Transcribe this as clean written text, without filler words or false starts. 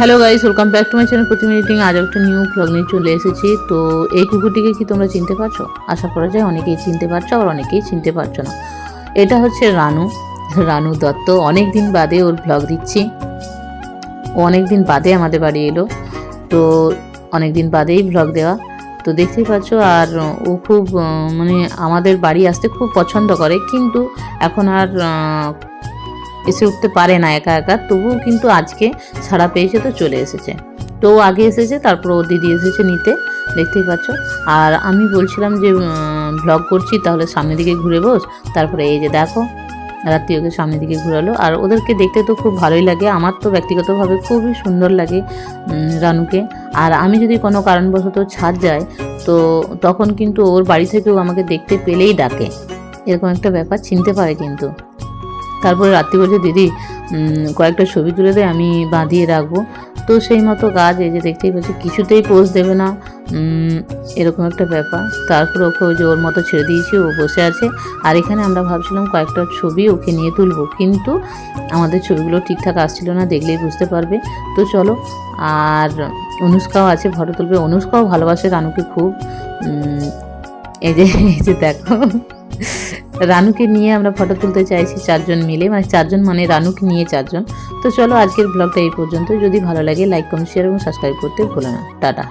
Hello guys, welcome back to my channel Pratima editing. আজ একটা new blog নিয়ে চলে এসেছি। তো এই কুকুরটিকে কি তোমরা চিনতে পারছো? আশা করা যায় অনেকেই চিনতে পারছো, আবার অনেকেই চিনতে পারছো না। এটা হচ্ছে রানু, রানু দত্ত। অনেক দিন বাদে ওর ব্লগ দিচ্ছি। ও অনেক দিন বাদে আমাদের বাড়ি এলো, তো অনেক দিন বাদেই ব্লগ দেওয়া। তো দেখতেই পাচ্ছ, আর ও খুব মানে আমাদের বাড়ি আসতে খুব পছন্দ করে, কিন্তু এখন আর এসে উঠতে পারে না একা একা। তবুও কিন্তু আজকে ছাড়া পেয়েছে, তো চলে এসেছে। তো ও আগে এসেছে, তারপর ও দিদি এসেছে নিতে, দেখতেই পাচ্ছ। আর আমি বলছিলাম যে ব্লগ করছি, তাহলে সামনের দিকে ঘুরে বস। তারপরে এই যে দেখো, রাত্রি ওকে সামনের দিকে ঘুরালো। আর ওদেরকে দেখতে তো খুব ভালোই লাগে, আমার তো ব্যক্তিগতভাবে খুবই সুন্দর লাগে রানুকে। আর আমি যদি কোনো কারণবশত ছাদ যাই, তো তখন কিন্তু ওর বাড়ি থেকেও আমাকে দেখতে পেলেই ডাকে, এরকম একটা ব্যাপার, চিনতে পারে কিন্তু। তারপরে রাত্রি বলছে, দিদি কয়েকটা ছবি তুলে দে, আমি বাঁধিয়ে রাখবো। তো সেই মতো কাজ, এই যে দেখতেই পাচ্ছি, কিছুতেই পোজ দেবে না, এরকম একটা ব্যাপার। তারপরে ওকে ওই যে ওর মতো ছেড়ে দিয়েছি, ও বসে আছে। আর এখানে আমরা ভাবছিলাম কয়েকটা ছবি ওকে নিয়ে তুলবো, কিন্তু আমাদের ছবিগুলো ঠিকঠাক আসছিল না, দেখলেই বুঝতে পারবে। তো চলো। আর অনুষ্কাও আছে, ফটো তুলবে। অনুষ্কাও ভালোবাসে রানুকে খুব। এই যে দেখো, রানুকে নিয়ে আমরা ফটো তুলতে চাইছি চারজন মিলে, মানে চারজন মানে রানুকে নিয়ে চারজন। তো চলো, আজকের ব্লগটা এই পর্যন্ত। যদি ভালো লাগে লাইক, কমেন্ট, শেয়ার এবং সাবস্ক্রাইব করতে ভুলো না। টাটা।